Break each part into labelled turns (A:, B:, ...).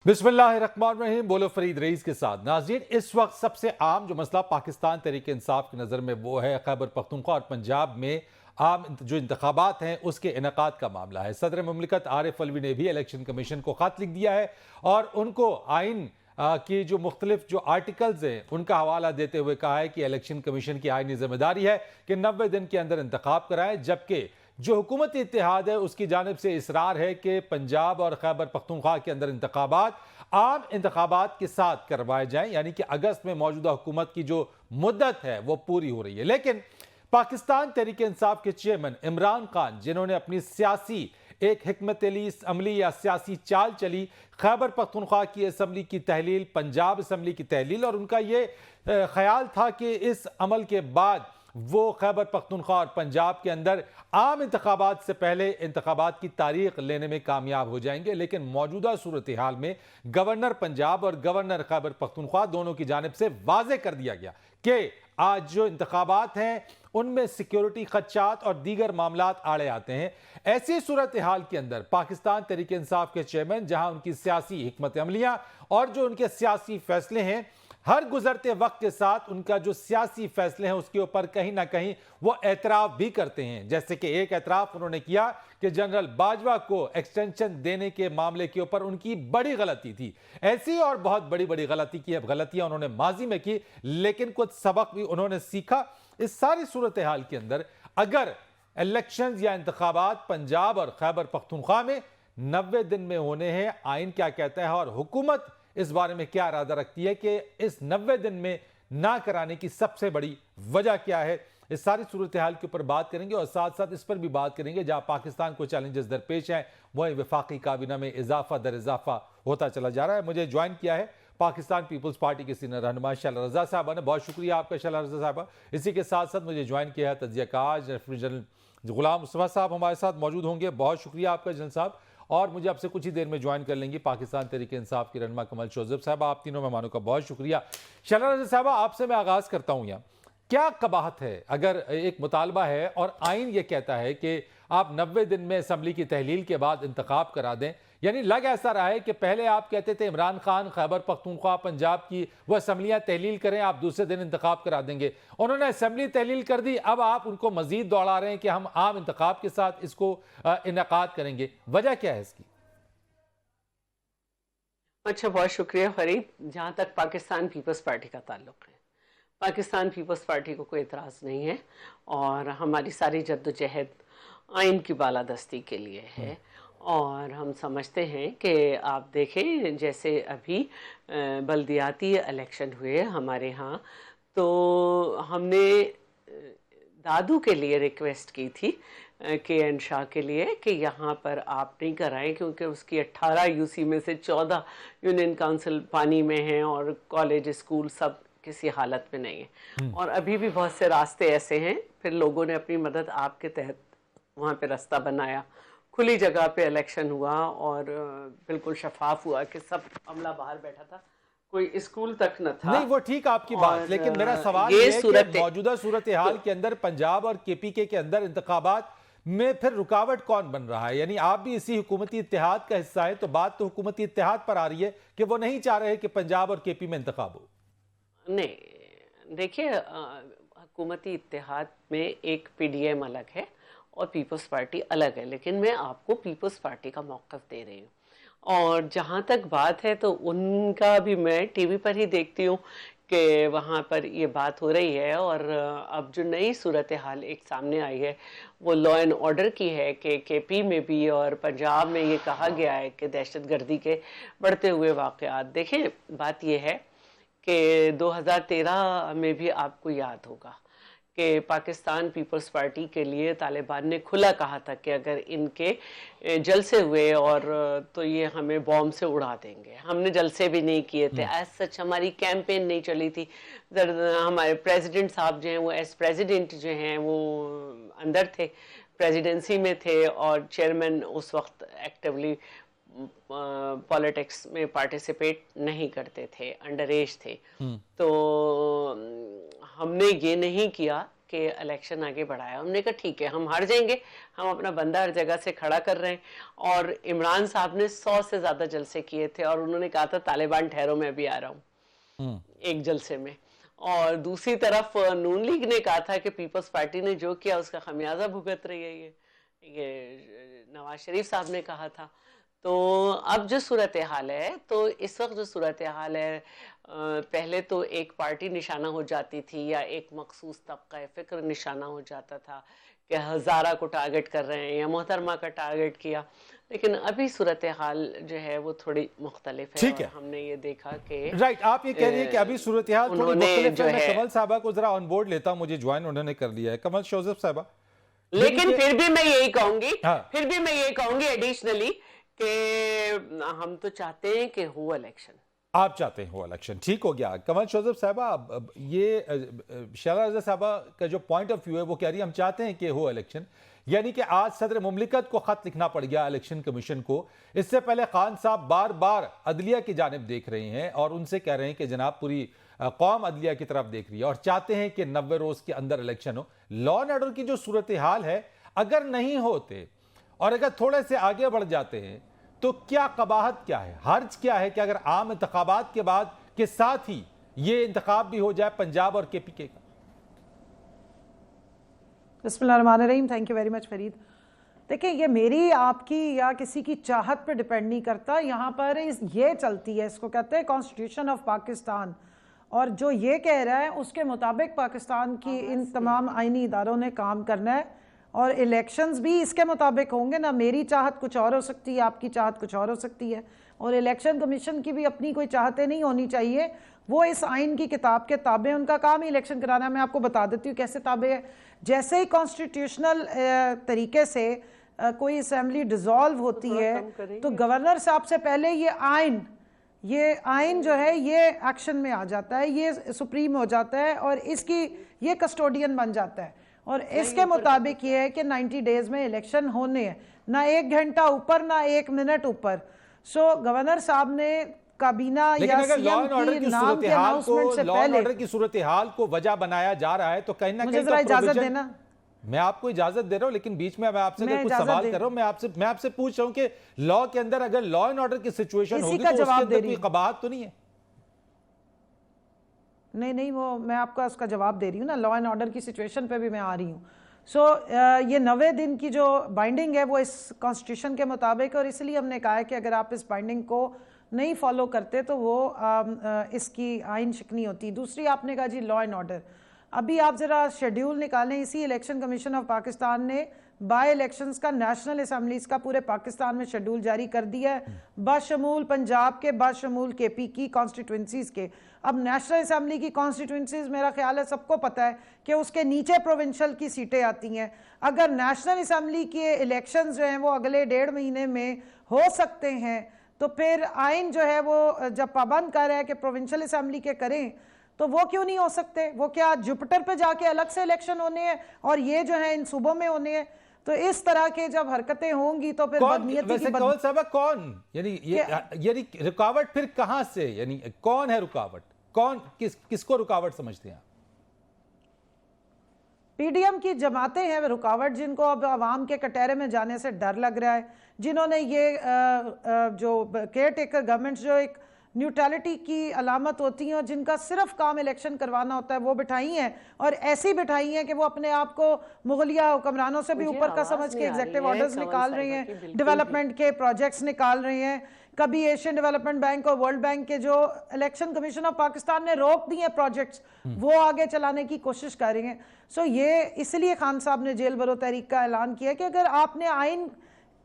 A: बिस्मिल्लाहिर्रहमानिर्रहीम। बोलो फरीद रईस के साथ। नाज़रीन, इस वक्त सबसे आम जो मसला पाकिस्तान तहरीक इंसाफ की नज़र में वो है खैबर पख्तूनख्वा और पंजाब में आम जो इंतखाबात हैं उसके इनेकाद का मामला है। सदर मुमलिकत आरिफ अलवी ने भी इलेक्शन कमीशन को खत लिख दिया है और उनको आइन की जो मुख्तलिफ जो आर्टिकल्स हैं उनका हवाला देते हुए कहा है कि इलेक्शन कमीशन की आइनी जिम्मेदारी है कि 90 दिन के अंदर इंतखाब कराए, जबकि जो हुकूमती इत्तेहाद है उसकी जानिब से इसरार है कि पंजाब और खैबर पख्तूनख्वा के अंदर इंतखाबात आम इंतखाबात के साथ करवाए जाएं, यानी कि अगस्त में मौजूदा हुकूमत की जो मुद्दत है वो पूरी हो रही है। लेकिन पाकिस्तान तहरीक इंसाफ के चेयरमैन इमरान खान, जिन्होंने अपनी सियासी एक हिकमत अमली या सियासी चाल चली, खैबर पख्तूनख्वा की असम्बली की तहलील, पंजाब असम्बली की तहलील, और उनका ये ख्याल था कि इस अमल के बाद वो खैबर पख्तूनख्वा और पंजाब के अंदर आम इंतखाबात से पहले इंतखाबात की तारीख लेने में कामयाब हो जाएंगे। लेकिन मौजूदा सूरत हाल में गवर्नर पंजाब और गवर्नर खैबर पख्तूनख्वा दोनों की जानिब से वाजे कर दिया गया कि आज जो इंतखाबात हैं उनमें सिक्योरिटी खदशात और दीगर मामलात आड़े आते हैं। ऐसी सूरत हाल के अंदर पाकिस्तान तहरीक इंसाफ के चेयरमैन, जहां उनकी सियासी हिकमत अमलियां और जो उनके सियासी फैसले हैं, हर गुजरते वक्त के साथ उनका जो सियासी फैसले हैं उसके ऊपर कहीं ना कहीं वो एतराफ भी करते हैं। जैसे कि एक एतराफ उन्होंने किया कि जनरल बाजवा को एक्सटेंशन देने के मामले के ऊपर उनकी बड़ी गलती थी। ऐसी और बहुत बड़ी बड़ी गलतियां उन्होंने माजी में की, लेकिन कुछ सबक भी उन्होंने सीखा। इस सारी सूरत हाल के अंदर अगर इलेक्शंस या इंतखाबात पंजाब और खैबर पख्तूनख्वा में 90 दिन में होने हैं, आइन क्या कहता है और हुकूमत इस बारे में क्या इरादा रखती है कि इस 90 दिन में ना कराने की सबसे बड़ी वजह क्या है, इस सारी सूरत हाल के ऊपर बात करेंगे। और साथ साथ इस पर भी बात करेंगे जहां पाकिस्तान को चैलेंजेस दरपेश हैं, वही वफाकी काबीना में इजाफा दर इजाफा होता चला जा रहा है। मुझे ज्वाइन किया है पाकिस्तान पीपल्स पार्टी के सीनियर रहनुमा शैला रजा साहबा ने। बहुत शुक्रिया आपका शैला रजा साहबा। इसी के साथ साथ मुझे ज्वाइन किया है तजियाकाज रेफरी जनरल गुलाम मुस्तफा साहब हमारे साथ मौजूद होंगे। बहुत शुक्रिया आपका जनरल साहब। और मुझे आपसे कुछ ही देर में ज्वाइन कर लेंगी पाकिस्तान तहरीक इंसाफ की रहनुमा कमल शोज़ब साहब। आप तीनों मेहमानों का बहुत शुक्रिया। शैला रजा साहबा, आपसे मैं आगाज़ करता हूँ। यहाँ क्या कबाहत है अगर एक मुतालबा है और आइन ये कहता है कि आप 90 दिन में असम्बली की तहलील के बाद इंतखाब करा दें? यानी लग ऐसा रहा है कि पहले आप कहते थे इमरान खान खैबर पख्तूनख्वा पंजाब की वो असम्बलियाँ तहलील करें, आप दूसरे दिन इंतखाब करा देंगे। उन्होंने असम्बली तहलील कर दी, अब आप उनको मजीद दौड़ा रहे हैं कि हम आम इंतखाब के साथ इसको इनेकाद करेंगे। वजह क्या है इसकी?
B: अच्छा, बहुत शुक्रिया फरीद। जहाँ तक पाकिस्तान पीपल्स पार्टी का ताल्लुक़ है, पाकिस्तान पीपल्स पार्टी को कोई एतराज़ नहीं है और हमारी सारी जद्दोजहद आइन की बालादस्ती के लिए है। और हम समझते हैं कि आप देखें जैसे अभी बल्दियाती इलेक्शन हुए हमारे यहाँ, तो हमने दादू के लिए रिक्वेस्ट की थी KN शाह के लिए कि यहाँ पर आप नहीं कराएं, क्योंकि उसकी 18 यूसी में से 14 यूनियन काउंसिल पानी में हैं और कॉलेज स्कूल सब किसी हालत में नहीं है। और अभी भी बहुत से रास्ते ऐसे हैं। फिर लोगों ने अपनी मदद आपके तहत वहाँ पे रास्ता बनाया, खुली जगह पे इलेक्शन हुआ और बिल्कुल शफाफ हुआ कि सब अमला बाहर बैठा था, कोई स्कूल तक न था।
A: नहीं, वो ठीक आपकी बात, लेकिन मेरा सवाल ये है कि मौजूदा सूरत हाल के अंदर पंजाब और KPK के अंदर इंतखाबात में फिर रुकावट कौन बन रहा है? यानी आप भी इसी हुकूमती इत्तेहाद का हिस्सा है, तो बात तो हुकूमती इत्तेहाद पर आ रही है कि वो नहीं चाह रहे कि पंजाब और KP में इंतखाब हो।
B: नहीं, देखिए, हुकूमती इत्तेहाद में एक PDM अलग है और पीपल्स पार्टी अलग है, लेकिन मैं आपको पीपल्स पार्टी का मौक़िफ़ दे रही हूँ। और जहाँ तक बात है तो उनका भी मैं टीवी पर ही देखती हूँ कि वहाँ पर ये बात हो रही है। और अब जो नई सूरत हाल एक सामने आई है वो लॉ एंड ऑर्डर की है कि KP में भी और पंजाब में ये कहा गया है कि दहशतगर्दी के बढ़ते हुए वाक़यात। देखें, बात ये है कि 2013 में भी आपको याद होगा कि पाकिस्तान पीपल्स पार्टी के लिए तालिबान ने खुला कहा था कि अगर इनके जलसे हुए और तो ये हमें बॉम्ब से उड़ा देंगे। हमने जलसे भी नहीं किए थे, एज सच हमारी कैंपेन नहीं चली थी। हमारे प्रेसिडेंट साहब जो हैं वो एज प्रेसिडेंट जो हैं वो अंदर थे, प्रेसिडेंसी में थे और चेयरमैन उस वक्त एक्टिवली पॉलिटिक्स में पार्टिसिपेट नहीं करते थे, अंडर एज थे। तो हमने ये नहीं किया के इलेक्शन आगे बढ़ाया। हमने कहा ठीक है, हम हार जाएंगे, हम अपना बंदा हर जगह से खड़ा कर रहे हैं। और इमरान साहब ने 100 से ज़्यादा जलसे किए थे और उन्होंने कहा था तालिबान ठहरो मैं अभी आ रहा हूँ एक जलसे में। और दूसरी तरफ नून लीग ने कहा था कि पीपल्स पार्टी ने जो किया उसका खमियाजा भुगत रही है ये नवाज शरीफ साहब ने कहा था। तो अब जो सूरत हाल है, तो इस वक्त जो सूरत हाल है, पहले तो एक पार्टी निशाना हो जाती थी या एक मखसूस तबका फ़िक्र निशाना हो जाता था कि हज़ारा को टारगेट कर रहे हैं या मोहतरमा का टारगेट किया। लेकिन अभी सूरत हाल जो है वो थोड़ी मुख्तलिफ है।
A: ठीक है,
B: हमने ये देखा कि
A: राइट, आप ये कह रही हैं कि अभी सूरत हाल थोड़ी
B: उन्होंने
A: मुख्तलिफ
B: जो
A: है। मैं
B: है
A: कमल साहबा को जरा ऑन बोर्ड लेता हूं, मुझे ज्वाइन उन्होंने कर लिया है। कमल जोसेफ साहबा,
B: लेकिन फिर भी मैं यही कहूंगी,
A: हाँ।
B: फिर भी मैं यही कहूंगी एडिशनली कि हम तो चाहते हैं कि हो इलेक्शन।
A: आप चाहते हो इलेक्शन, ठीक हो गया। कमल जोसेफ साहबा, अब ये शैला रज़ा साहबा का जो पॉइंट ऑफ व्यू है वो कह रही है हम चाहते हैं कि हो इलेक्शन, यानी कि आज सदर मुमलिकत को खत लिखना पड़ गया इलेक्शन कमीशन को। इससे पहले खान साहब बार बार अदलिया की जानिब देख रहे हैं और उनसे कह रहे हैं कि जनाब पूरी कौम अदलिया की तरफ देख रही है और चाहते हैं कि 90 रोज के अंदर इलेक्शन हो। लॉ एंड ऑर्डर की जो सूरत हाल है, अगर नहीं होते और अगर थोड़े से आगे बढ़ जाते हैं तो क्या कबाहत क्या है, हर्ज क्या है कि अगर आम इंतखाबात के बाद के साथ ही ये इंतखाब भी हो जाए पंजाब और केपीके का?
C: बिस्मिल्लाहिर्रहमानिर्रहीम। Thank you very much Farid. देखिए, ये मेरी आपकी या किसी की चाहत पर डिपेंड नहीं करता। यहाँ पर ये चलती है, इसको कहते हैं कॉन्स्टिट्यूशन ऑफ पाकिस्तान, और जो ये कह रहा है उसके मुताबिक पाकिस्तान की इन तमाम आईनी इदारों ने काम करना है और इलेक्शंस भी इसके मुताबिक होंगे। ना मेरी चाहत कुछ और हो सकती है, आपकी चाहत कुछ और हो सकती है, और इलेक्शन कमीशन की भी अपनी कोई चाहतें नहीं होनी चाहिए। वो इस आइन की किताब के ताबे, उनका काम ही इलेक्शन कराना है। मैं आपको बता देती हूँ कैसे ताबे है। जैसे ही कॉन्स्टिट्यूशनल तरीके से कोई असेंबली डिसॉल्व होती है तो गवर्नर साहब से पहले ये आइन जो है ये एक्शन में आ जाता है, ये सुप्रीम हो जाता है और इसकी ये कस्टोडियन बन जाता है। और इसके मुताबिक ये है कि 90 डेज में इलेक्शन होने हैं, ना 1 घंटा ऊपर ना 1 मिनट ऊपर। सो गवर्नर साहब ने काबीना या सीएम की नाम के अनाउंसमेंट से पहले
A: ऑर्डर की सूरत हाल को वजह बनाया जा रहा है, तो कहीं ना कहीं
C: मुझे इजाजत देना।
A: मैं आपको इजाजत दे रहा हूं, लेकिन बीच में मैं आपसे कुछ सवाल कर रहा हूं। मैं आपसे पूछ रहा हूं कि लॉ के अंदर अगर लॉ एंड ऑर्डर की सिचुएशन होगी तो उसके अंदर कोई कबाहत तो नहीं है?
C: नहीं, वो मैं आपका उसका जवाब दे रही हूँ ना। लॉ एंड ऑर्डर की सिचुएशन पे भी मैं आ रही हूँ। सो ये 90 दिन की जो बाइंडिंग है वो इस कॉन्स्टिट्यूशन के मुताबिक, और इसलिए हमने कहा है कि अगर आप इस बाइंडिंग को नहीं फॉलो करते तो वो इसकी आइन शिकनी होती। दूसरी आपने कहा जी लॉ एंड ऑर्डर, अभी आप ज़रा शेड्यूल निकालें। इसी इलेक्शन कमीशन ऑफ पाकिस्तान ने बाय इलेक्शंस का नेशनल असम्बलीज का पूरे पाकिस्तान में शेड्यूल जारी कर दिया है, बशमूल पंजाब के, बशमूल केपी की कॉन्स्टिट्यूंसीज के। अब नेशनल असम्बली की कॉन्स्टिट्यूंसीज मेरा ख्याल है सबको पता है कि उसके नीचे प्रोविंशियल की सीटें आती हैं। अगर नेशनल असम्बली के इलेक्शंस जो हैं वो अगले 1.5 महीने में हो सकते हैं तो फिर आइन जो है वो जब पाबंद कर रहा है कि प्रोविंशियल असम्बली के करें तो वो क्यों नहीं हो सकते? वो क्या जुपिटर पे जाके अलग से इलेक्शन होने हैं और ये जो है इन सूबों में होने हैं? तो इस तरह के जब हरकतें होंगी तो फिर
A: यानी रुकावट फिर कहां से, यानी कौन है रुकावट? कौन किसको रुकावट समझते हैं?
C: पीडीएम की जमातें हैं रुकावट, जिनको अब आवाम के कटहरे में जाने से डर लग रहा है, जिन्होंने ये जो केयर टेकर गवर्नमेंट जो एक न्यूट्रलिटी की अलामत होती हैं और जिनका सिर्फ काम इलेक्शन करवाना होता है, वो बिठाई हैं। और ऐसी बिठाई हैं कि वो अपने आप को मुगलिया हुक्मरानों से भी ऊपर का समझ के एग्जीक्यूटिव ऑर्डर्स निकाल रही हैं, डेवलपमेंट के प्रोजेक्ट्स निकाल रही हैं। कभी एशियन डेवलपमेंट बैंक और वर्ल्ड बैंक के जो इलेक्शन कमीशन ऑफ पाकिस्तान ने रोक दिए प्रोजेक्ट्स, वो आगे चलाने की कोशिश कर रही हैं। सो ये इसलिए खान साहब ने जेल भरो तहरीक का ऐलान किया कि अगर आपने आइन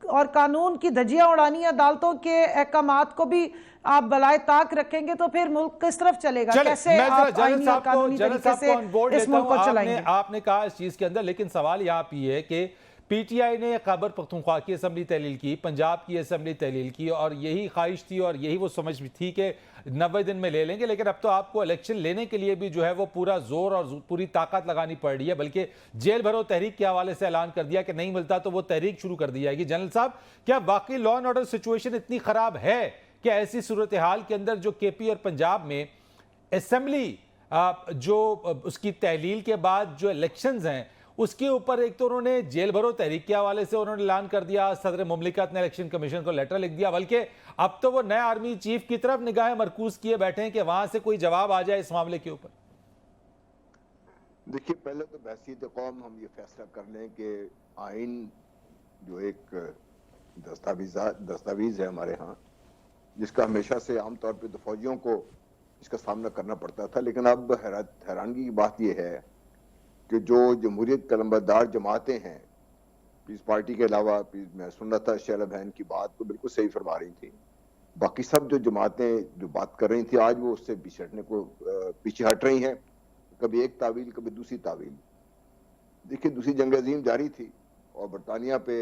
C: और कानून की धज्जियां उड़ानी है, अदालतों के अहकामात को भी आप बलाए ताक रखेंगे तो फिर मुल्क किस तरफ चलेगा? कैसे आप आईनी और कानूनी तरीके से इस मुल्क को चलाएंगे?
A: आपने कहा इस चीज के अंदर, लेकिन सवाल यहाँ ये है कि पीटीआई ने खैबर पख्तूनख्वा की असेंबली तहलील की, पंजाब की असेंबली तहलील की, और यही ख्वाहिश थी और यही वो समझ थी कि 90 दिन में ले लेंगे। लेकिन अब तो आपको इलेक्शन लेने के लिए भी जो है वो पूरा जोर और पूरी ताकत लगानी पड़ रही है, बल्कि जेल भरो तहरीक के हवाले से ऐलान कर दिया कि नहीं मिलता तो वो तहरीक शुरू कर दी जाएगी। जनरल साहब, क्या वाकई लॉ एंड ऑर्डर सिचुएशन इतनी खराब है कि ऐसी सूरत हाल के अंदर जो केपी और पंजाब में असेंबली जो उसकी तहलील के बाद जो इलेक्शंस हैं उसके ऊपर एक तो उन्होंने जेल भरो तहरीक के हवाले से उन्होंने ऐलान कर दिया, सदर मुमलिकत ने इलेक्शन कमीशन को लेटर लिख दिया, बल्कि अब तो वो नए आर्मी चीफ की तरफ निगाहें मरकूज किए बैठे हैं कि वहां से कोई जवाब आ जाए इस मामले के ऊपर।
D: देखिए, पहले तो बहसीत कौम हम ये फैसला कर लें कि आइन जो एक दस्तावेज है हमारे यहाँ, जिसका हमेशा से आमतौर पर तो फौजियों को इसका सामना करना पड़ता था, लेकिन अब हैरानगी की बात यह है कि जो जमहूरियत का नंबरदार जमातें हैं, पीस पार्टी के अलावा, मैं सुन रहा था शैला बहन की बात को बिल्कुल सही फरमा रही थी, बाकी सब जो जमातें जो बात कर रही थी आज वो उससे पीछे हट रही हैं, कभी एक तावील कभी दूसरी तावील। देखिए, दूसरी जंग अजीम जारी थी और बरतानिया पे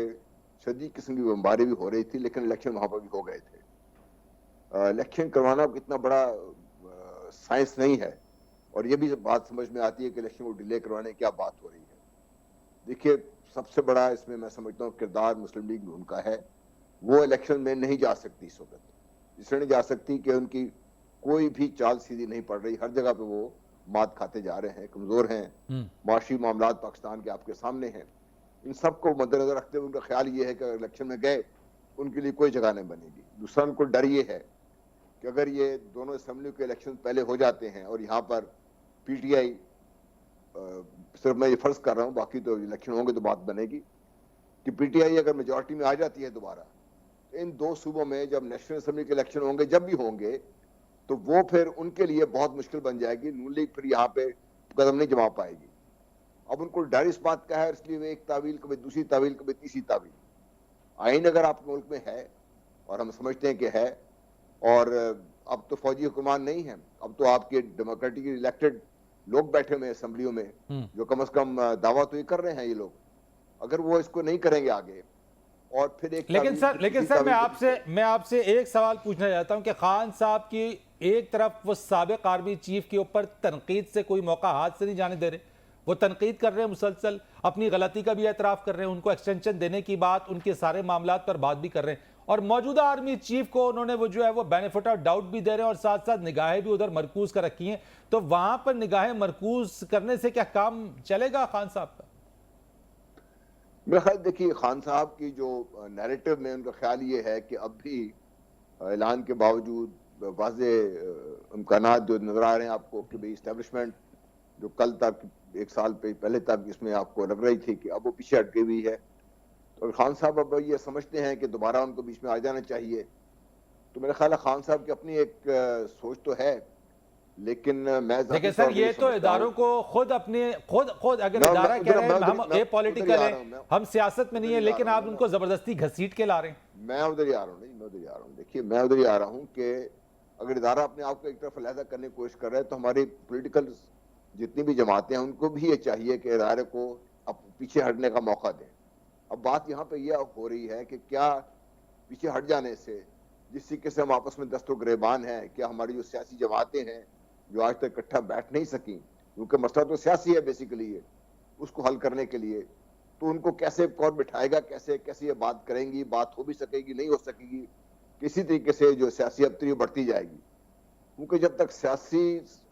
D: शदीद किस्म की बमबारी भी हो रही थी, लेकिन इलेक्शन वहां पर भी हो गए थे। इलेक्शन करवाना इतना बड़ा साइंस नहीं है, और ये भी बात समझ में आती है कि इलेक्शन को डिले करवाने की क्या बात हो रही है। देखिए, सबसे बड़ा इसमें मैं समझता हूँ किरदार मुस्लिम लीग उनका है, वो इलेक्शन में नहीं जा सकती इस वक्त, इसलिए नहीं जा सकती कि उनकी कोई भी चाल सीधी नहीं पड़ रही, हर जगह पे वो मात खाते जा रहे हैं, कमजोर हैं, माशी मामलात पाकिस्तान के आपके सामने हैं। इन सबको मद्देनजर रखते हुए उनका ख्याल ये है कि अगर इलेक्शन में गए उनके लिए कोई जगह नहीं बनेगी। दूसरा, उनको डर ये है कि अगर ये दोनों असेंबली के इलेक्शन पहले हो जाते हैं और यहाँ पर पीटीआई, सिर्फ मैं ये फर्ज कर रहा हूँ, बाकी तो इलेक्शन होंगे तो बात बनेगी, कि पीटीआई अगर मेजॉरिटी में आ जाती है दोबारा, इन दो सूबों में जब नेशनल असेंबली के इलेक्शन होंगे, जब भी होंगे, तो वो फिर उनके लिए बहुत मुश्किल बन जाएगी। नून लीग फिर यहाँ पे कदम नहीं जमा पाएगी। अब उनको डर इस बात का है, इसलिए वे एक तावील कभी दूसरी तावील कभी तीसरी तावील। आइन अगर आपके मुल्क में है, और हम समझते हैं कि है, और अब तो फौजी हुक्मरान नहीं है, अब तो आपके डेमोक्रेटिकली इलेक्टेड लोग बैठे हुए असेंबलियों में, जो कम से कम दावा तो ये कर रहे हैं ये लोग, अगर वो इसको नहीं करेंगे आगे और फिर एक
A: लेकिन सर मैं आपसे एक सवाल पूछना चाहता हूं कि खान साहब की एक तरफ वो साबिक आर्मी चीफ के ऊपर तनकीद से कोई मौका हाथ से नहीं जाने दे रहे, वो तनकीद कर रहे हैं मुसलसल, अपनी गलती का भी एतराफ़ कर रहे हैं, उनको एक्सटेंशन देने की बात, उनके सारे मामलात पर बात भी कर रहे हैं, और मौजूदा आर्मी चीफ को उन्होंने वो जो है वो बेनिफिट ऑफ डाउट भी दे रहे हैं और साथ साथ निगाहें भी उधर मरकूज कर रखी हैं। तो वहां पर निगाहें मरकूज करने से क्या काम चलेगा खान साहब का?
D: मेरा ख्याल, देखिए, खान साहब की जो नैरेटिव में उनका ख्याल ये है कि अब भी ऐलान के बावजूद वाज़े इम्कानात जो नजर आ रहे हैं आपको कि भाई इस्टेब्लिशमेंट जो कल तक, एक साल पहले तक इसमें आपको लग रही थी कि अब वो पीछे हटके हुई है, तो खान साहब अब ये समझते हैं कि दोबारा उनको बीच में आ जाना चाहिए। तो मेरा ख्याल है खान साहब की अपनी एक सोच तो है, लेकिन मैं
A: देखिए सर, ये तो इदारों को खुद अगर इदारा कह रहे हैं हम ए पॉलिटिकल है, हम सियासत में नहीं है, लेकिन आप उनको जबरदस्ती घसीट के ला रहे हैं।
D: मैं उधर ही आ रहा हूँ, नहीं मैं उधर ही आ रहा हूँ। देखिए, मैं उधर ही आ रहा हूँ कि अगर इदारा अपने आप को एक तरफ अलहदा करने की कोशिश कर रहा है, तो हमारी पोलिटिकल जितनी भी जमातें हैं उनको भी ये चाहिए कि इदारे को अब पीछे हटने का मौका दें। अब बात यहाँ पे यह हो रही है कि क्या पीछे हट जाने से, जिस तरीके से हम आपस में दस्तो गिरेबान हैं, क्या हमारी जो सियासी जमातें हैं जो आज तक इकट्ठा बैठ नहीं सकी, क्योंकि मसला तो सियासी है बेसिकली ये, उसको हल करने के लिए, तो उनको कैसे कौन बिठाएगा, कैसे कैसे ये बात करेंगी, बात हो भी सकेगी नहीं हो सकेगी, किसी तरीके से जो सियासी अबतरी बढ़ती जाएगी। क्योंकि जब तक सियासी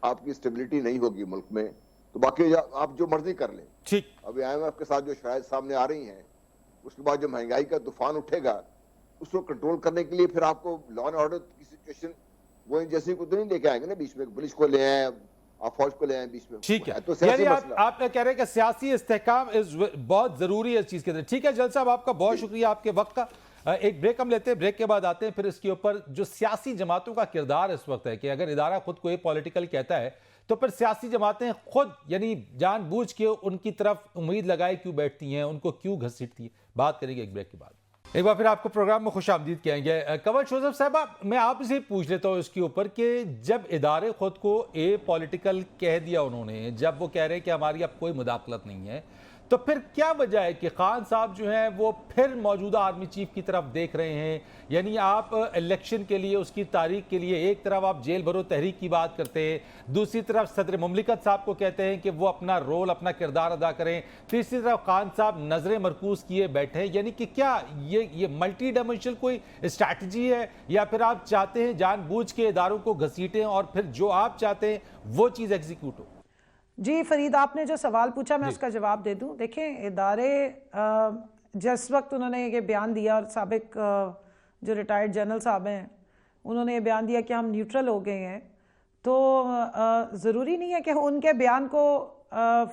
D: आपकी स्टेबिलिटी नहीं होगी मुल्क में, तो बाकी आप जो मर्जी कर लें।
A: ठीक,
D: अभी IMF के साथ जो शायद सामने आ रही हैं, उसके बाद जो महंगाई का तूफान उठेगा, उसको कंट्रोल करने के लिए फिर आपको लॉ एंड ऑर्डर की सिचुएशन वो जैसे को तो नहीं लेके आएंगे ना, बीच में पुलिस को ले आए, आप फौज को ले आए बीच में।
A: ठीक है,
D: तो
A: यानी आप कह रहे हैं कि सियासी इस्तेहकाम बहुत जरूरी है इस चीज के अंदर। ठीक है जल साहब, आपका बहुत शुक्रिया आपके वक्त का। एक ब्रेक हम लेते हैं, ब्रेक के बाद आते हैं फिर इसके ऊपर जो सियासी जमातों का किरदार इस वक्त है कि अगर इदारा खुद को ये पॉलिटिकल कहता है तो फिर सियासी जमातें खुद यानी जानबूझ के उनकी तरफ उम्मीद लगाए क्यों बैठती हैं, उनको क्यों घसीटती हैं। बात करेंगे एक ब्रेक के बाद। एक बार फिर आपको प्रोग्राम में खुशामदीद कहेंगे। कंवर जोसेफ साहब, मैं आपसे ही पूछ लेता हूँ इसके ऊपर कि जब इदारे खुद को ए पॉलिटिकल कह दिया उन्होंने, जब वो कह रहे हैं कि हमारी अब कोई मुदाखलत नहीं है, तो फिर क्या वजह है कि खान साहब जो हैं वो फिर मौजूदा आर्मी चीफ की तरफ देख रहे हैं? यानी आप इलेक्शन के लिए, उसकी तारीख के लिए एक तरफ आप जेल भरो तहरीक की बात करते हैं, दूसरी तरफ सदर मुमलिकत साहब को कहते हैं कि वो अपना रोल, अपना किरदार अदा करें, तीसरी तरफ खान साहब नजरें मरकूज किए बैठे हैं। यानी कि क्या ये मल्टी डायमेंशनल कोई स्ट्रैटेजी है, या फिर आप चाहते हैं जानबूझ के इदारों को घसीटें और फिर जो आप चाहते हैं वो चीज़ एग्जीक्यूट हो?
C: जी फरीद, आपने जो सवाल पूछा मैं उसका जवाब दे दूं। देखें, इदारे जिस वक्त उन्होंने ये बयान दिया, और साबिक जो रिटायर्ड जनरल साहब हैं उन्होंने ये बयान दिया कि हम न्यूट्रल हो गए हैं, तो ज़रूरी नहीं है कि उनके बयान को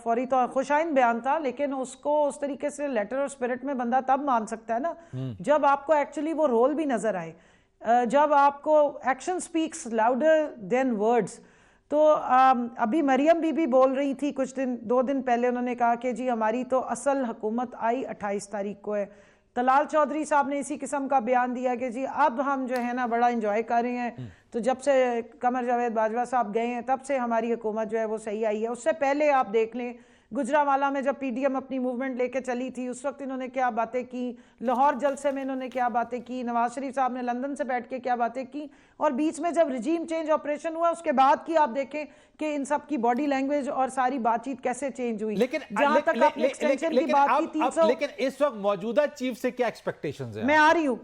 C: फौरी तौर खुशाइन बयान था, लेकिन उसको उस तरीके से लेटर और स्पिरिट में बंदा तब मान सकता है ना जब आपको एक्चुअली वो रोल भी नजर आए, जब आपको action speaks louder than words. तो अभी मरियम बीबी बोल रही थी कुछ दिन, 2 दिन पहले, उन्होंने कहा कि जी हमारी तो असल हुकूमत आई 28 तारीख को है। तलाल चौधरी साहब ने इसी किस्म का बयान दिया कि जी अब हम जो है ना बड़ा इंजॉय कर रहे हैं, तो जब से कमर जावेद बाजवा साहब गए हैं तब से हमारी हुकूमत जो है वो सही आई है। उससे पहले आप देख लें, गुजरावाला में जब पीडीएम अपनी मूवमेंट लेके चली थी उस वक्त इन्होंने क्या बातें की, लाहौर जलसे में इन्होंने क्या बातें की, नवाज शरीफ साहब ने लंदन से बैठ के क्या बातें की, और बीच में जब रिजीम चेंज ऑपरेशन हुआ उसके बाद की आप देखें कि इन सब की बॉडी लैंग्वेज और सारी बातचीत कैसे चेंज हुई।
A: लेकिन
C: जहां तक आपने एक्सटेंशन की बात की 300,
A: लेकिन इस वक्त मौजूदा चीफ से क्या एक्सपेक्टेशंस हैं?
C: मैं आ रही हूं,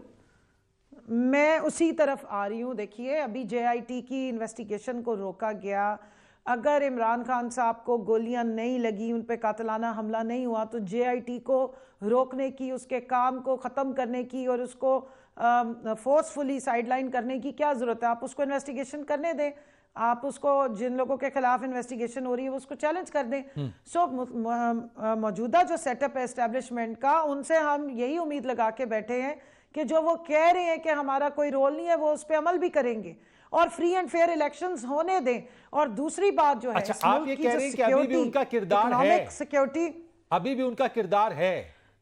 C: मैं उसी तरफ आ रही हूं। देखिए, अभी जेआईटी की इन्वेस्टिगेशन को रोका गया, अगर इमरान खान साहब को गोलियां नहीं लगी, उन पे कातलाना हमला नहीं हुआ, तो जेआईटी को रोकने की, उसके काम को ख़त्म करने की और उसको फोर्सफुली साइडलाइन करने की क्या ज़रूरत है? आप उसको इन्वेस्टिगेशन करने दें, आप उसको, जिन लोगों के खिलाफ इन्वेस्टिगेशन हो रही है वो उसको चैलेंज कर दें। सो मौजूदा जो सेटअप है एस्टेब्लिशमेंट का, उनसे हम यही उम्मीद लगा के बैठे हैं कि जो वो कह रहे हैं कि हमारा कोई रोल नहीं है, वो उस पर अमल भी करेंगे और फ्री एंड फेयर इलेक्शंस होने दें। और दूसरी बात जो है,
A: अच्छा, आप ये कह रहे हैं कि अभी भी उनका किरदार है,
C: सिक्योरिटी
A: अभी भी उनका किरदार है,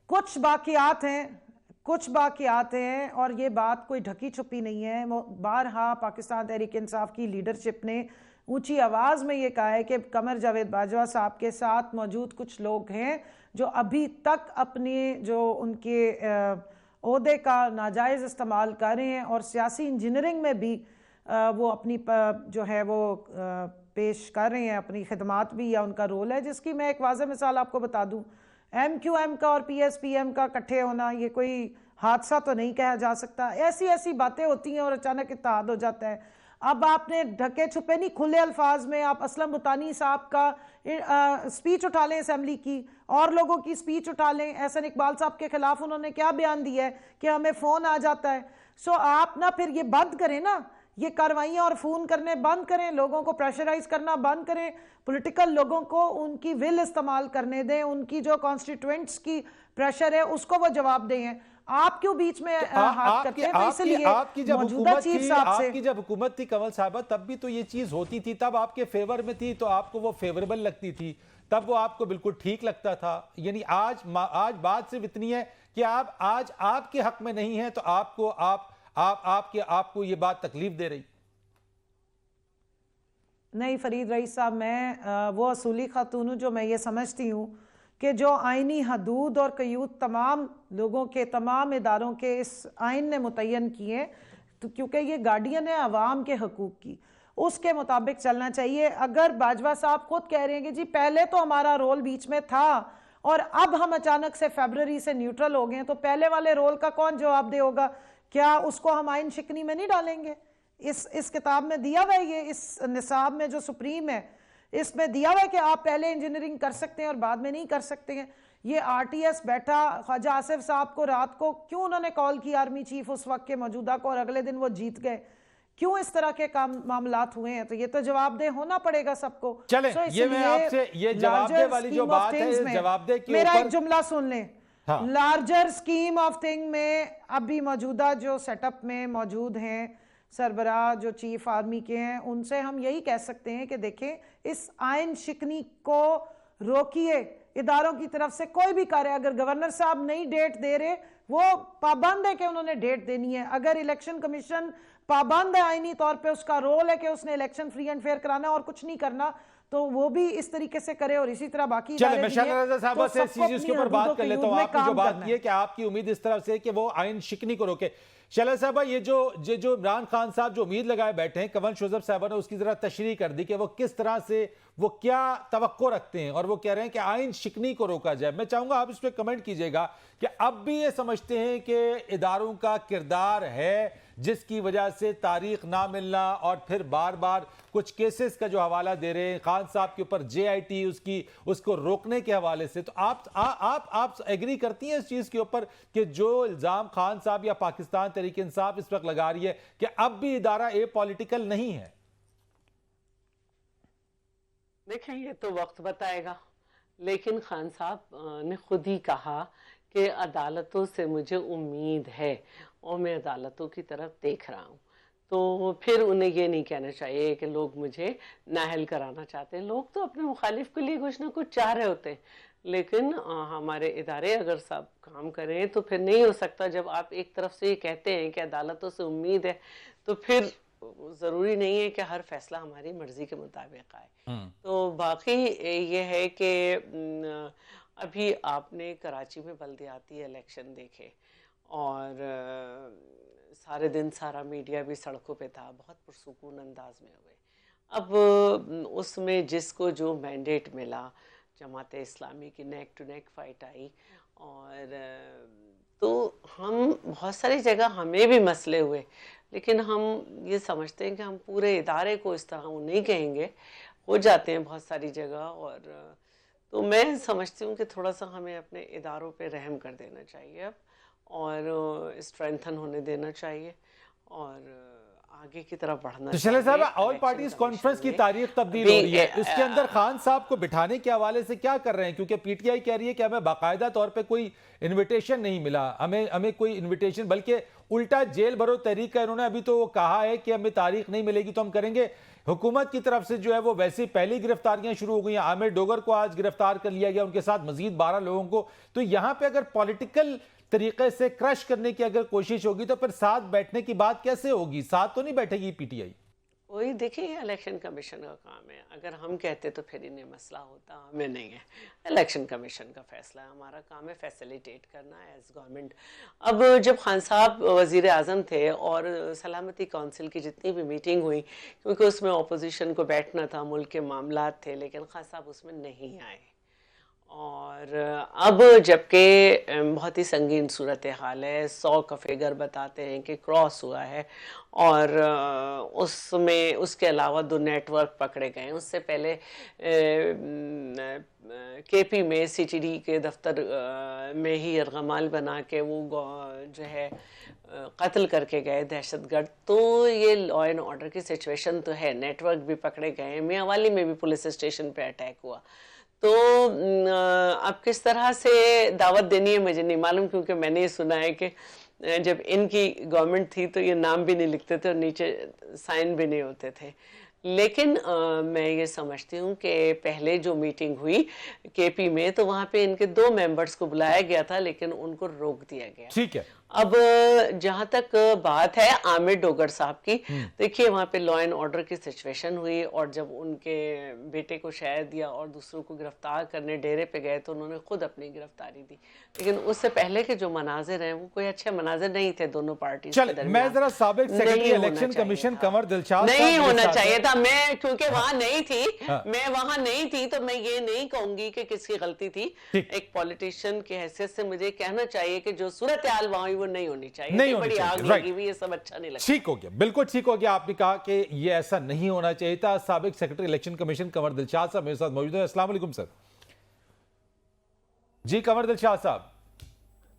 C: कुछ बाकियात हैं, कुछ बाकियात हैं, और ये बात कोई ढकी छुपी नहीं है। बारहा पाकिस्तान तहरीक इंसाफ की लीडरशिप ने ऊंची आवाज में ये कहा है कि कमर जावेद बाजवा साहब के साथ मौजूद कुछ लोग हैं जो अभी तक अपने जो उनके ओहदे का नाजायज इस्तेमाल कर रहे हैं, और सियासी इंजीनियरिंग में भी वो अपनी जो है वो पेश कर रहे हैं अपनी खिदमात भी, या उनका रोल है, जिसकी मैं एक वाज़ेह मिसाल आपको बता दूं। MQM का और PSPM का इकट्ठे होना ये कोई हादसा तो नहीं कहा जा सकता। ऐसी ऐसी बातें होती हैं और अचानक इत्तेहाद हो जाता है। अब आपने ढके छुपे नहीं, खुले अल्फाज में आप असलम बुतानी साहब का स्पीच उठा लें असेंबली की, और लोगों की स्पीच उठा लें। एहसन इकबाल साहब के खिलाफ उन्होंने क्या बयान दिया है कि हमें फ़ोन आ जाता है। सो आप ना फिर ये बंद करें ना, ये कार्रवाइयाँ और फ़ोन करने बंद करें, लोगों को प्रेशराइज करना बंद करें, पॉलिटिकल लोगों को उनकी विल इस्तेमाल करने दें, उनकी जो कॉन्स्टिट्यूएंट्स की प्रेशर है उसको वो जवाब दें। आप क्यों बीच में हाथ करते हैं? इसलिए
A: आपकी जब
C: मौजूदा चीफ साहब से,
A: आपकी जब हुकूमत थी कमल साहबा, तब भी तो ये चीज होती थी, तब आपके फेवर में थी तो आपको वो फेवरेबल लगती थी, तब वो आपको बिल्कुल ठीक लगता था। यानी आज बात सिर्फ इतनी है कि आप आज आपके हक में नहीं है तो आपको ये बात तकलीफ दे रही।
C: नहीं फरीद रईस साहब, मैं वो असूली खातून हूँ जो मैं ये समझती हूँ कि जो आइनी हदूद और क़यूद तमाम लोगों के, तमाम इदारों के इस आइन ने मुतय्यन किए, तो क्योंकि ये गार्डियन है अवाम के हकूक़ की, उसके मुताबिक चलना चाहिए। अगर बाजवा साहब खुद कह रहे हैं कि जी पहले तो हमारा रोल बीच में था और अब हम अचानक से फरवरी से न्यूट्रल हो गए, तो पहले वाले रोल का कौन जवाबदेह होगा? क्या उसको हम आइन शिकनी में नहीं डालेंगे? इस किताब में दिया हुआ है, ये इस निसाब में जो सुप्रीम है इसमें दिया हुआ है कि आप पहले इंजीनियरिंग कर सकते हैं और बाद में नहीं कर सकते हैं। ये RTS बैठा, ख्वाजा आसिफ साहब को रात को क्यों उन्होंने कॉल की आर्मी चीफ उस वक्त के मौजूदा को, और अगले दिन वो जीत गए? क्यों इस तरह के मामलात हुए हैं? तो ये तो जवाबदेह होना पड़ेगा सबको।
A: चले, ये मैं आपसे ये जवाबदेह वाली जो बात है, जवाबदेह के
C: मेरा
A: ऊपर
C: एक जुमला सुन लें।
A: हाँ।
C: लार्जर स्कीम ऑफ थिंग में अभी मौजूदा जो सेटअप में मौजूद हैं सरबराह जो चीफ आर्मी के हैं, उनसे हम यही कह सकते हैं कि देखें, इस आइन शिकनी को रोकिए। इदारों की तरफ से कोई भी कार्य, अगर गवर्नर साहब नई डेट दे रहे, वो पाबंद है कि उन्होंने डेट देनी है। अगर इलेक्शन कमीशन पाबंद है आईनी तौर पे, उसका रोल है कि उसने इलेक्शन फ्री एंड फेयर कराना और कुछ नहीं करना, तो वो भी इस तरीके से करे और इसी तरह बाकी
A: चले मैं शहनाज रज़ा साहबा से इस चीज के ऊपर बात कर लेता हूं। आपने जो बात की है कि आपकी उम्मीद इस तरफ से कि वो आइन शिकनी को रोके। शहनाज साहबा, ये जो इमरान खान साहब जो उम्मीद लगाए बैठे हैं, कंवल शोजब साहबा ने उसकी जरा तशरीह कर दी कि वो किस तरह से, वो क्या तवक्को रखते हैं, और वो कह रहे हैं कि आइन शिकनी को रोका जाए। मैं चाहूंगा आप इस पर कमेंट कीजिएगा कि अब भी ये समझते हैं कि इदारों का किरदार है जिसकी वजह से तारीख ना मिलना और फिर बार बार कुछ केसेस का जो हवाला दे रहे हैं खान साहब के ऊपर JIT उसको रोकने के हवाले से, तो आप एग्री करती हैं इस चीज के ऊपर कि जो इल्जाम खान साहब या पाकिस्तान तहरीक इंसाफ इस वक्त लगा रही है कि अब भी इदारा पॉलिटिकल नहीं है?
B: देखें, ये तो वक्त बताएगा, लेकिन खान साहब ने खुद ही कहा कि अदालतों से मुझे उम्मीद है और मैं अदालतों की तरफ देख रहा हूँ। तो फिर उन्हें ये नहीं कहना चाहिए कि लोग मुझे नाअहल कराना चाहते हैं। लोग तो अपने मुखालिफ के लिए कुछ ना कुछ चाह रहे होते हैं, लेकिन हमारे इदारे अगर सब काम करें तो फिर नहीं हो सकता। जब आप एक तरफ से ये कहते हैं कि अदालतों से उम्मीद है, तो फिर ज़रूरी नहीं है कि हर फैसला हमारी मर्जी के मुताबिक आए। तो बाकी ये है कि अभी आपने कराची में बल्दियाती इलेक्शन देखे और सारे दिन सारा मीडिया भी सड़कों पे था, बहुत पुरसुकून अंदाज में हुए। अब उसमें जिसको जो मैंडेट मिला, जमात इस्लामी की neck to neck fight I, और तो हम बहुत सारी जगह हमें भी मसले हुए, लेकिन हम ये समझते हैं कि हम पूरे इदारे को इस तरह नहीं कहेंगे, हो जाते हैं बहुत सारी जगह। और तो मैं समझती हूँ कि थोड़ा सा हमें अपने इदारों पे रहम कर देना चाहिए अब, और स्ट्रेंथन होने देना चाहिए और आगे की तरफ बढ़ना
A: तो
B: चाहिए।
A: साहब, ऑल पार्टीज कॉन्फ्रेंस की तारीख तब्दील हो रही है, इसके अंदर खान साहब को बिठाने के हवाले से क्या कर रहे हैं? क्योंकि PTI कह रही है कि हमें बाकायदा तौर पे कोई इनविटेशन नहीं मिला, हमें कोई इनविटेशन, बल्कि उल्टा जेल भरो तहरीक का इन्होंने अभी तो वो कहा है कि हमें तारीख नहीं मिलेगी तो हम करेंगे। हुकूमत की तरफ से जो है वो वैसे पहली गिरफ्तारियां शुरू हो गई हैं। आमिर डोगर को आज गिरफ्तार कर लिया गया, उनके साथ मजीद 12 लोगों को। तो यहाँ पे अगर पॉलिटिकल तरीके से क्रश करने की अगर कोशिश होगी तो फिर साथ बैठने की बात कैसे होगी? साथ तो नहीं बैठेगी PTI।
B: वही देखिए, ये इलेक्शन कमीशन का काम है। अगर हम कहते तो फिर इन्हें मसला होता, हमें नहीं है। इलेक्शन कमीशन का फैसला है, हमारा काम है फैसिलिटेट करना एज गवर्नमेंट। अब जब खान साहब वजीर आज़म थे और सलामती काउंसिल की जितनी भी मीटिंग हुई, क्योंकि उसमें अपोजिशन को बैठना था, मुल्क के मामलात थे, लेकिन खान साहब उसमें नहीं आए। और अब जबकि बहुत ही संगीन सूरत हाल है, 100 का फिगर बताते हैं कि क्रॉस हुआ है, और उसमें उसके अलावा 2 नेटवर्क पकड़े गए हैं। उससे पहले KP में CTD के दफ्तर में ही यरगमाल बना के वो जो है कत्ल करके गए दहशतगर्द। तो ये लॉ एंड ऑर्डर की सिचुएशन तो है, नेटवर्क भी पकड़े गए। मियांवाली में भी पुलिस स्टेशन पे अटैक हुआ। तो अब किस तरह से दावत देनी है मुझे नहीं मालूम, क्योंकि मैंने ये सुना है कि जब इनकी गवर्नमेंट थी तो ये नाम भी नहीं लिखते थे और नीचे साइन भी नहीं होते थे। लेकिन मैं ये समझती हूँ कि पहले जो मीटिंग हुई KP में, तो वहाँ पे इनके 2 मेंबर्स को बुलाया गया था, लेकिन उनको रोक दिया गया।
A: ठीक है।
B: अब जहाँ तक बात है आमिर डोगर साहब की, देखिए वहाँ पे लॉ एंड ऑर्डर की सिचुएशन हुई, और जब उनके बेटे को शहर दिया और दूसरों को गिरफ्तार करने डेरे पे गए तो उन्होंने खुद अपनी गिरफ्तारी दी। लेकिन उससे पहले के जो मनाजिर हैं वो कोई अच्छे मनाजिर नहीं थे दोनों पार्टी के दरमियान।
A: मैं जरा साबिक secretary election commission Kanwar Dilshad
B: नहीं होना चाहिए था। मैं क्योंकि वहां नहीं थी, मैं वहां नहीं थी, तो मैं ये नहीं कहूंगी कि किसकी गलती थी। एक पॉलिटिशियन की हैसियत से मुझे कहना चाहिए कि जो सूरत हाल वहां वो नहीं होनी चाहिए,
A: नहीं होनी
B: बड़ी
A: चाहिए,
B: आग लगी हुई, ये सब अच्छा नहीं लगता।
A: ठीक हो गया, बिल्कुल ठीक हो गया। आपने कहा कि ये ऐसा नहीं होना चाहिए था। साबिक secretary election commission Kanwar Dilshad साहब मेरे साथ मौजूद है। अस्सलाम वालेकुम सर। जी कंवर दिलशाद साहब।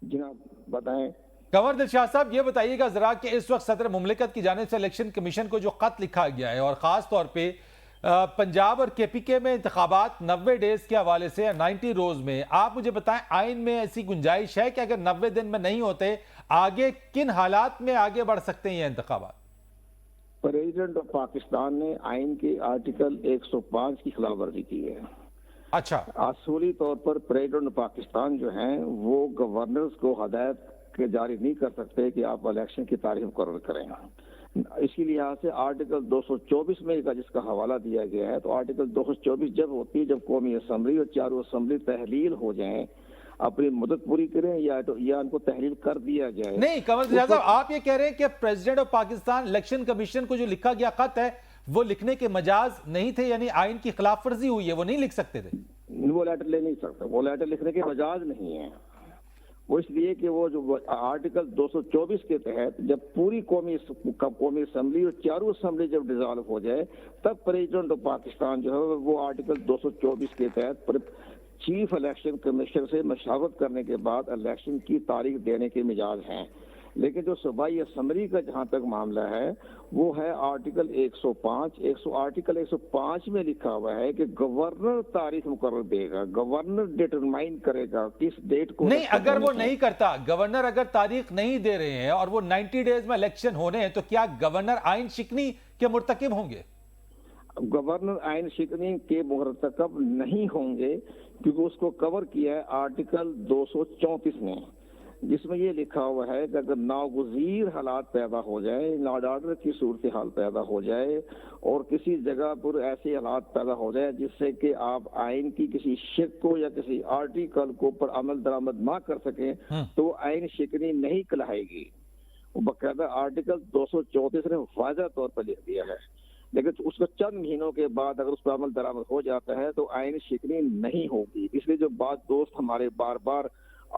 E: जनाब बताएं।
A: कंवर दिलशाद साहब, ये बताइएगा जरा कि इस वक्त सदर मुमलिकत की जानिब से इलेक्शन कमीशन को जो खत लिखा गया है, और खास तौर पे पंजाब और KPK में इंतखाबात 90 डेज के हवाले से 90 रोज में, आप मुझे बताएं आइन में ऐसी गुंजाइश है कि अगर 90 दिन में नहीं होते, आगे किन हालात में आगे बढ़ सकते हैं ये इंतखाबात?
E: प्रेसिडेंट ऑफ पाकिस्तान ने आइन के आर्टिकल 105 की खिलाफ वर्जी की है।
A: अच्छा,
E: असूली तौर पर प्रेसिडेंट ऑफ पाकिस्तान जो हैं वो गवर्नर्स को हदायत के जारी नहीं कर सकते कि आप इलेक्शन की तारीख मुकर्रर करें। इसके लिहाज से आर्टिकल 224 में का जिसका हवाला दिया गया है, तो आर्टिकल 224 जब होती है जब कौमी असम्बली और चारों असम्बली तहलील हो जाएं, अपनी मदद पूरी करें या उनको तहलील कर दिया जाए।
A: नहीं कमर दलाल साहब, आप ये कह रहे हैं कि president of Pakistan election commission को जो लिखा गया खत है वो लिखने के मजाज नहीं थे, यानी आइन की खिलाफ वर्जी हुई है, वो नहीं लिख सकते थे?
E: वो लेटर ले नहीं सकता, वो लेटर लिखने के मजाज नहीं है। वो इसलिए कि वो जो आर्टिकल 224 के तहत जब पूरी कौमी असम्बली और चारों असम्बली जब डिसॉल्व हो जाए, तब प्रेसिडेंट ऑफ पाकिस्तान जो है वो आर्टिकल 224 के तहत चीफ इलेक्शन कमिश्नर से मशावरत करने के बाद इलेक्शन की तारीख देने के मिजाज हैं। लेकिन जो सूबाई असम्बली का जहां तक मामला है वो है आर्टिकल 105 आर्टिकल 105 में लिखा हुआ है कि गवर्नर तारीख मुकर्रर देगा, गवर्नर डिटरमाइन करेगा किस डेट को।
A: नहीं, अगर वो नहीं करता, गवर्नर अगर तारीख नहीं दे रहे हैं और वो 90 डेज में इलेक्शन होने हैं, तो क्या गवर्नर आइन शिकनी के मुर्तकिब होंगे?
E: गवर्नर आइन शिकनी के मुर्तकब नहीं होंगे, क्योंकि उसको कवर किया है आर्टिकल 234 ने, जिसमें ये लिखा हुआ है कि अगर नागुज़ीर हालात पैदा हो जाए, लॉ एंड ऑर्डर की सूरत हाल पैदा हो जाए और किसी जगह पर ऐसे हालात पैदा हो जाए जिससे कि आप आइन की किसी शिक को या किसी आर्टिकल को पर अमल दरामद ना कर सकें, तो आइन शिकनी नहीं कहलाएगी। बाकायदा आर्टिकल 234 ने वाज़ेह तौर पर लिख दिया है। लेकिन उसको चंद महीनों के बाद अगर उस पर अमल दरामद हो जाता है तो आइन शिकनी नहीं होगी। इसलिए जो बात दोस्त हमारे बार बार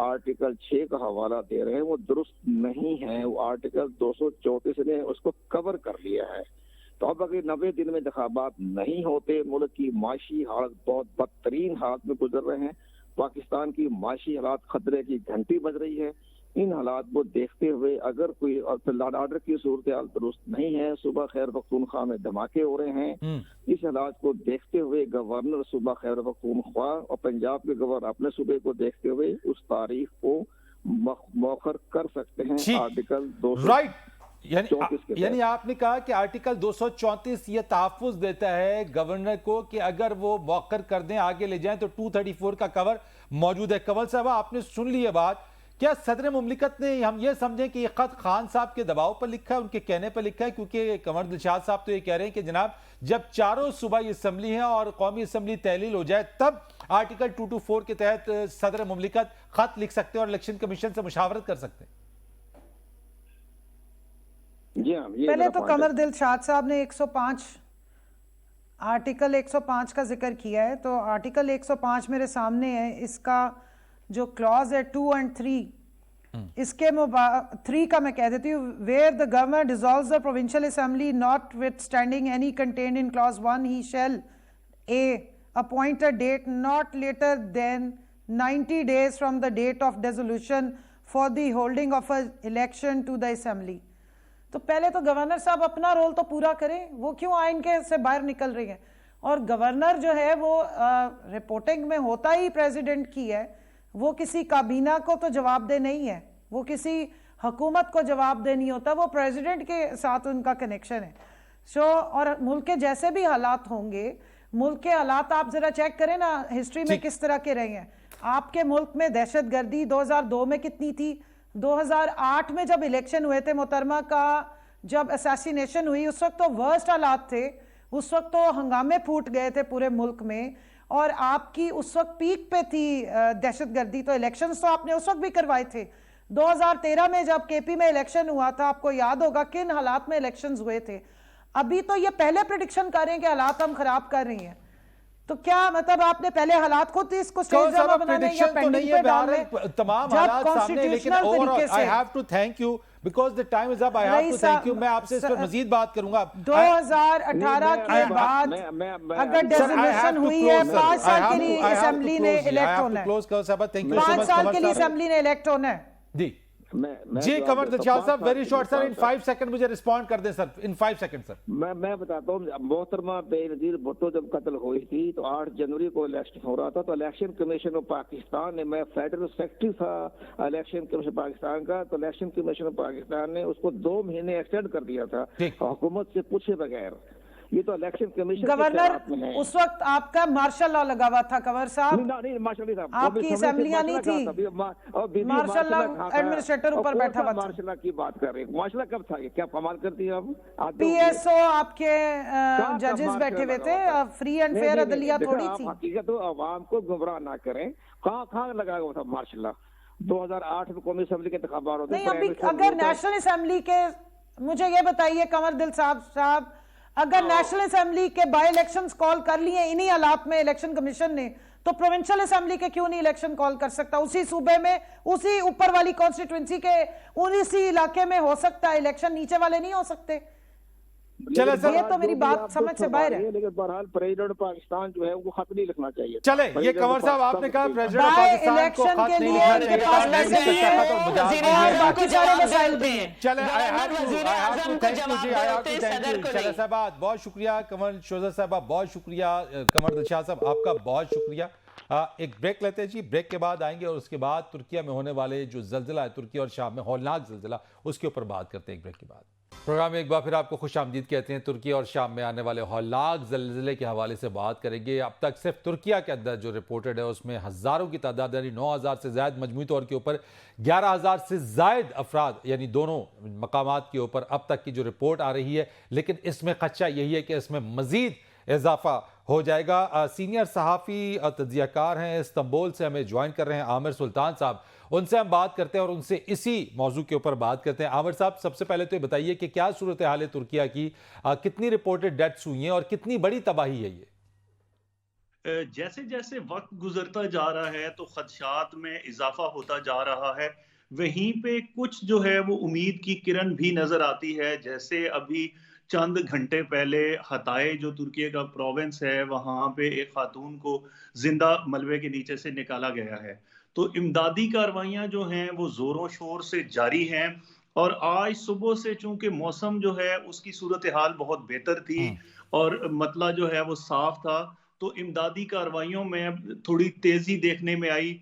E: आर्टिकल 6 का हवाला दे रहे हैं वो दुरुस्त नहीं है। वो आर्टिकल 234 ने उसको कवर कर लिया है। तो अब अगर 90 दिन में इंतखाबात नहीं होते, मुल्क की माशी हालत बहुत बदतरीन हालत में गुजर रहे हैं, पाकिस्तान की माशी हालात खतरे की घंटी बज रही है। इन हालात को देखते हुए अगर कोई लॉ एंड ऑर्डर की सूरत हाल दुरुस्त नहीं है, सुबह खैर पख्तूनख्वा में धमाके हो रहे हैं, इस हालात को देखते हुए गवर्नर सुबह खैर पख्तूनख्वा और पंजाब के गवर्नर अपने सूबे को देखते हुए उस तारीख को मौखर कर सकते हैं। आर्टिकल 234
A: यानी आपने कहा कि आर्टिकल 234 ये तहफ़्फ़ुज़ देता है गवर्नर को कि अगर वो मौखर कर दें, आगे ले जाएं, तो 234 का कवर मौजूद है। कंवल साहब, आपने सुन ली है बात। क्या सदर मुमलिकत ने, हम ये समझें कि ये खत खान साहब के दबाव पर लिखा है, उनके कहने पर लिखा है? क्योंकि कमर दिलशाद साहब तो ये कह रहे हैं कि जनाब जब चारों सूबाई असम्बली हैं और कौमी असम्बली तहलील हो जाए तब आर्टिकल 224 के तहत सदर मुमलिकत खत लिख सकते हैं और इलेक्शन कमीशन से मुशावरत कर सकते हैं।
C: पहले तो कमर दिलशाद साहब ने 105 आर्टिकल 105 का जिक्र किया है, तो आर्टिकल 105 मेरे सामने है। इसका जो क्लॉज है 2 और 3, इसके 3 का मैं कह देती हूँ। Where the governor dissolves the provincial assembly notwithstanding any contained in clause 1, he shall appoint a date not later than 90 days from the date of dissolution for the holding of a election to the assembly. तो पहले तो governor साहब अपना role तो पूरा करें, वो क्यों आइन के से बाहर निकल रही है? और गवर्नर जो है वो रिपोर्टिंग में होता ही प्रेसिडेंट की है, वो किसी काबीना को तो जवाबदेह नहीं है, वो किसी हुकूमत को जवाबदेह नहीं होता, वो प्रेसिडेंट के साथ उनका कनेक्शन है। और मुल्क के जैसे भी हालात होंगे, मुल्क के हालात आप जरा चेक करें ना हिस्ट्री में किस तरह के रहे हैं। आपके मुल्क में दहशतगर्दी 2002 में कितनी थी, 2008 में जब इलेक्शन हुए थे मोहतरमा का, जब असैसिनेशन हुई, उस वक्त तो वर्स्ट हालात थे, उस वक्त तो हंगामे फूट गए थे पूरे मुल्क में, और आपकी उस वक्त पीक पे थी दहशतगर्दी। तो इलेक्शंस तो आपने उस वक्त भी करवाए थे। 2013 में जब केपी में इलेक्शन हुआ था, आपको याद होगा किन हालात में इलेक्शंस हुए थे। अभी तो ये पहले प्रेडिक्शन कर रहे हैं कि हालात हम खराब कर रही हैं, तो क्या मतलब आपने पहले हालात खुद इसको स्टेज ड्रामा बनाने या पेंडिंग पे डालने?
A: तमाम हालात सामने, लेकिन overall I have to thank you because the time is up. I have to thank you. मैं आपसे इस पर मजीद बात करूंगा।
C: 2018 के बाद अगर डिसोल्यूशन हुई है, 5 साल के लिए असेंबली ने इलेक्ट होना है, 5 साल के लिए असेंबली ने इलेक्ट होना है।
A: जी कमर दिलशाद साहब, वेरी शॉर्ट सर, इन 5 सेकंड मुझे रिस्पॉन्ड कर दें सर, इन 5 सेकंड सर।
E: मैं बताता हूँ, मोहतरमा बेनजीर भुट्टो जब कत्ल हुई थी तो 8 जनवरी को इलेक्शन हो रहा था, तो इलेक्शन कमीशन ऑफ पाकिस्तान ने, मैं फेडरल सेक्रेटरी था इलेक्शन कमीशन पाकिस्तान का, तो इलेक्शन कमीशन ऑफ पाकिस्तान ने उसको 2 महीने एक्सटेंड कर दिया था हुकूमत से पूछे बगैर। ये तो इलेक्शन कमीशन
C: गवर्नर उस वक्त आपका मार्शल लॉ लगा हुआ था कंवर साहब,
E: नहीं मार्शल नहीं था,
C: आपकी असेंबलियां नहीं थी, मार्शल लॉ एडमिनिस्ट्रेटर ऊपर बैठा हुआ था।
E: मार्शल लॉ की बात कर रहे हैं, मार्शल लॉ कब था, ये क्या कमाल करती है आप?
C: पीएसओ आपके जजेस बैठे हुए थे, फ्री एंड फेयर अदलिया थोड़ी थी।
E: हकीकत तो आवाम को गुमराह ना करें, कहाँ लगाया हुआ था मार्शल लॉ? 2008 में कौमी असेंबली के इंतखाबात होते
C: नहीं, अभी अगर नेशनल असेंबली के, मुझे ये बताइए कंवर दिल साहब, अगर नेशनल असेंबली के बाय इलेक्शंस कॉल कर लिए इन्हीं हालात में इलेक्शन कमीशन ने, तो प्रोविंशियल असेंबली के क्यों नहीं इलेक्शन कॉल कर सकता? उसी सूबे में, उसी ऊपर वाली कॉन्स्टिट्यूंसी के उसी इलाके में हो सकता है इलेक्शन, नीचे वाले नहीं हो सकते।
A: चले सर,
C: ये तो मेरी बात समझ से बाहर है।
E: लेकिन बहरहाल प्रेसिडेंट पाकिस्तान जो है उनको खत नहीं लिखना चाहिए।
A: चले, ये कंवर साहब आपने कहा प्रेसिडेंट ऑफ पाकिस्तान को खत नहीं लिखना चाहिए, चले साहब, बहुत शुक्रिया कंवर शोजा साहब, बहुत शुक्रिया कंवर दिलशाद साहब, आपका बहुत शुक्रिया। एक ब्रेक लेते हैं जी, ब्रेक के बाद आएंगे और उसके बाद तुर्किया में होने वाले जो जल्जला है, तुर्की और शाम में हौलनाक जल्जला, उसके ऊपर बात करते हैं एक ब्रेक के बाद। प्रोग्राम में एक बार फिर आपको खुश आमदीद कहते हैं। तुर्की और शाम में आने वाले हौलनाक ज़लज़ले के हवाले से बात करेंगे। अब तक सिर्फ तुर्किया के अंदर जो रिपोर्टेड है उसमें हज़ारों की तादाद, यानी 9,000 से ज़ायद, मजमूई तौर के ऊपर 11,000 से ज़ायद अफराद, यानी दोनों मकामात के ऊपर अब तक की जो रिपोर्ट आ रही है। लेकिन इसमें खदशा यही है कि इसमें मज़ीद इजाफा हो जाएगा। सीनियर सहाफ़ी और तज्ज़ियाकार हैं, इस्तांबुल से हमें ज्वाइन कर रहे हैं आमिर सुल्तान साहब, उनसे हम बात करते हैं और उनसे इसी मौजू के ऊपर बात करते हैं। आमिर साहब, सबसे पहले तो ये बताइए कि क्या सूरत हाल है तुर्किया की, कितनी रिपोर्टेड डेथ्स हुई हैं और कितनी बड़ी तबाही है ये?
F: जैसे जैसे वक्त गुजरता जा रहा है तो खदशात में इजाफा होता जा रहा है। वहीं पे कुछ जो है वो उम्मीद की किरण भी नजर आती है। जैसे अभी चंद घंटे पहले हताए जो तुर्की का प्रोविंस है, वहां पे एक खातून को जिंदा मलबे के नीचे से निकाला गया है। तो इमदादी कार्रवाइयां जो हैं वो जोरों शोर से जारी हैं। और आज सुबह से चूंकि मौसम जो है उसकी सूरत हाल बहुत बेहतर थी और मतला जो है वो साफ था, तो इमदादी कार्रवाइयों में थोड़ी तेजी देखने में आई।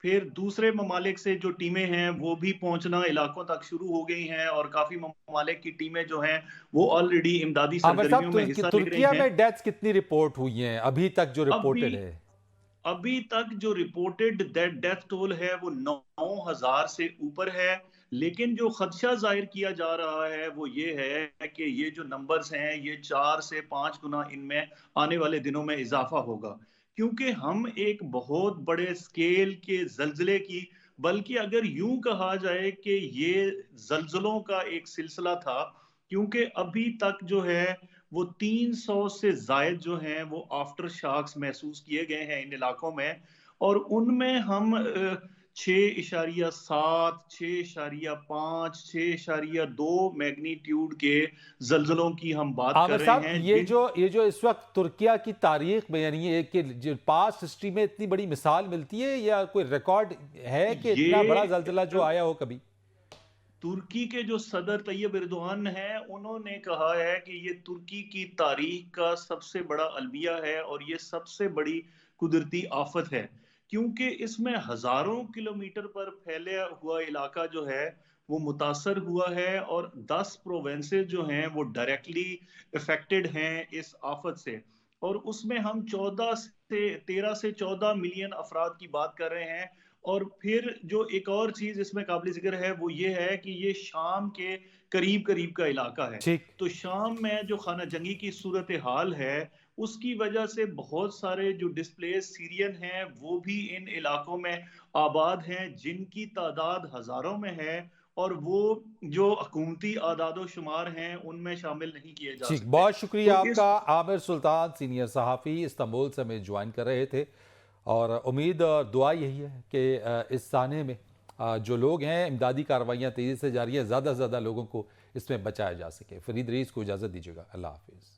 F: फिर दूसरे ममालिक से जो टीमें हैं वो भी पहुंचना इलाकों तक शुरू हो गई हैं और काफी ममालिक की टीमें जो हैं वो ऑलरेडी इमदादी सरगर्मियों में हिस्सा ले रही हैं।
A: तुर्किया में डेथ्स कितनी रिपोर्ट हुई हैं अभी तक जो रिपोर्टेड है?
F: अभी तक जो रिपोर्टेड डेथ टोल है वो 9,000 से ऊपर है। लेकिन जो खदशा जाहिर किया जा रहा है वो ये है कि ये जो नंबर्स हैं ये 4 से 5 गुना इनमें आने वाले दिनों में इजाफा होगा, क्योंकि हम एक बहुत बड़े स्केल के जल्जले की, बल्कि अगर यूं कहा जाए कि ये जल्जलों का एक सिलसिला था, क्योंकि अभी तक जो है वो 300 से जायद जो हैं वो आफ्टर शॉक्स महसूस किए गए हैं इन इलाकों में। और उनमें हम 6.7, 6.5, 6.2 मैग्नीट्यूड के जल्जलों की हम बात कर रहे हैं।
A: ये जो इस वक्त तुर्किया की तारीख में, यानी ये कि जो पास्ट हिस्ट्री में इतनी बड़ी मिसाल मिलती है, या कोई रिकॉर्ड है कि इतना बड़ा जल्जला जो आया हो कभी?
F: तुर्की के जो सदर तैयब एर्दोगान हैं उन्होंने कहा है कि ये तुर्की की तारीख का सबसे बड़ा अलमिया है और ये सबसे बड़ी कुदरती आफत है, क्योंकि इसमें हजारों किलोमीटर पर फैला हुआ इलाका जो है वो मुतासर हुआ है और 10 प्रोविंसेस जो हैं वो डायरेक्टली इफेक्टेड हैं इस आफत से। और उसमें हम 13 से 14 मिलियन अफराद की बात कर रहे हैं। और फिर जो एक और चीज इसमें काबिल जिक्र है वो ये है कि ये शाम के करीब करीब का इलाका है। तो शाम में जो खाना जंगी की सूरत हाल है उसकी वजह से बहुत सारे जो डिस्प्लेस सीरियन हैं वो भी इन इलाकों में आबाद हैं, जिनकी तादाद हजारों में है और वो जो हुकूमती आदादो शुमार हैं उनमें शामिल नहीं किए जा सकते।
A: बहुत शुक्रिया आपका आमिर सुल्तान, सीनियर सहाफ़ी, इस्तांबुल से हमें ज्वाइन कर रहे थे। और उम्मीद और दुआ यही है कि इस साने में जो लोग हैं, इमदादी कार्रवाइयाँ तेज़ी से जारी हैं, ज़्यादा से ज़्यादा लोगों को इसमें बचाया जा सके। फरीद रईस को इजाज़त दीजिएगा, अल्लाह हाफिज़।